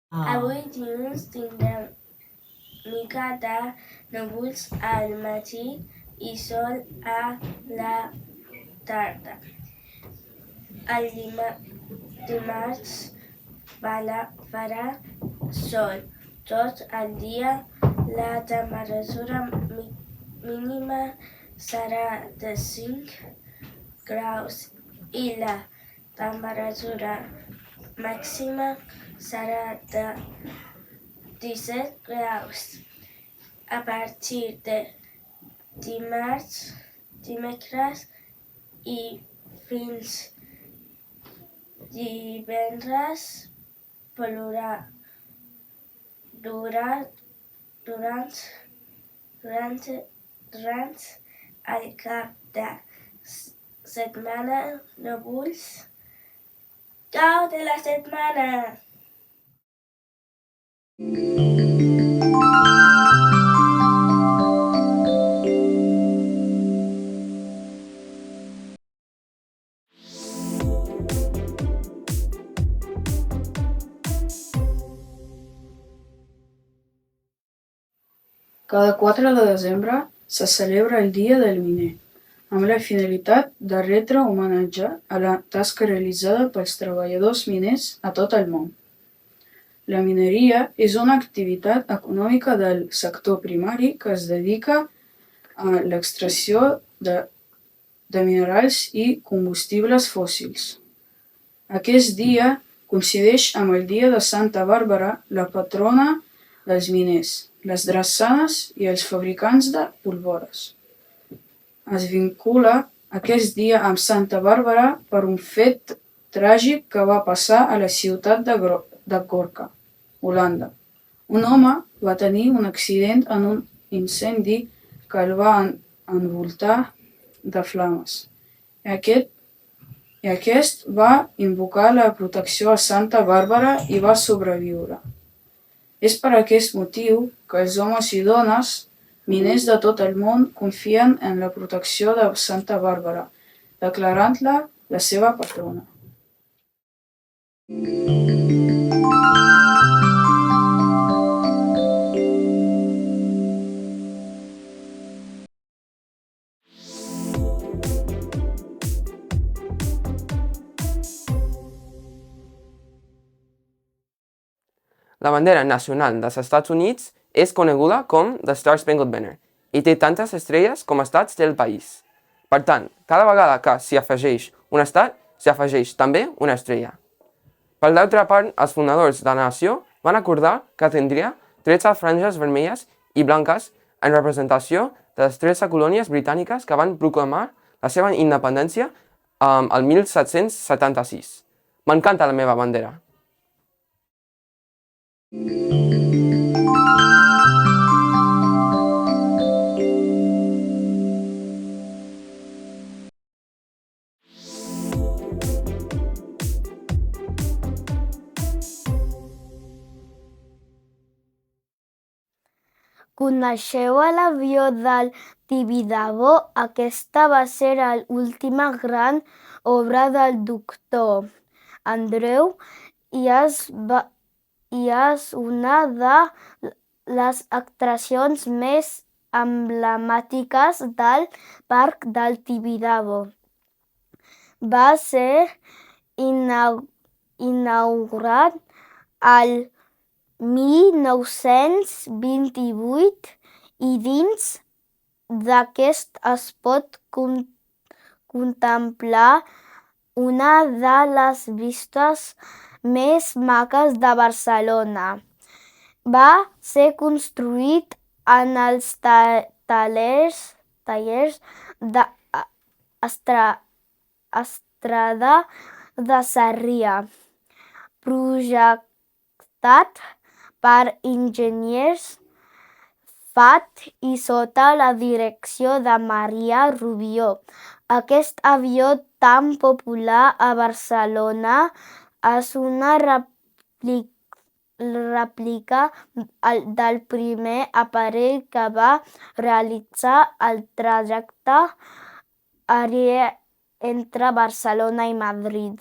Avui dilluns tindrem mica de núvols al matí i sol a la tarda. El dimarts farà sol tot el dia. La temperatura mínima serà de 5 graus i la temperatura màxima serà de 17 graus. A partir de dimecres i fins divendres plourà durant el cap de setmana núvols. Cau de la setmana! Cada 4 de desembre se celebra el Dia del Miner, amb la finalitat de retre homenatge a la tasca realitzada pels treballadors miners a tot el món. La mineria és una activitat econòmica del sector primari que es dedica a l'extracció de minerals i combustibles fòssils. Aquest dia coincideix amb el dia de Santa Bàrbara, la patrona dels miners, les drassanes i els fabricants de pólvores. Es vincula aquest dia amb Santa Bàrbara per un fet tràgic que va passar a la ciutat de Gorka, Holanda. Un home va tenir un accident en un incendi que el va envoltar de flames. I aquest va invocar la protecció a Santa Bàrbara i va sobreviure. És per aquest motiu que els homes i dones miners de tot el món confien en la protecció de Santa Bàrbara, declarant-la la seva patrona. La bandera nacional dels Estats Units és coneguda com The Star-Spangled Banner i té tantes estrelles com estats té el país. Per tant, cada vegada que s'hi afegeix un estat, s'hi afegeix també una estrella. Per l'altra part, els fundadors de la nació van acordar que tindria 13 franges vermelles i blanques en representació de les 13 colònies britàniques que van proclamar la seva independència el 1776. M'encanta la meva bandera. Coneixeu l'avió del Tibidabo? Aquesta va ser l'última gran obra del doctor Andreu i és una de les atraccions més emblemàtiques del Parc del Tibidabo. Va ser inaugurat el 1928 i dins d'aquest es pot contemplar una de les vistes més maques de Barcelona. Va ser construït en els tallers d'Estrada de Sarrià, projectat per enginyers FAT i sota la direcció de Maria Rubió. Aquest avió tan popular a Barcelona és una rèplica del primer aparell que va realitzar el trajecte aeri entre Barcelona i Madrid.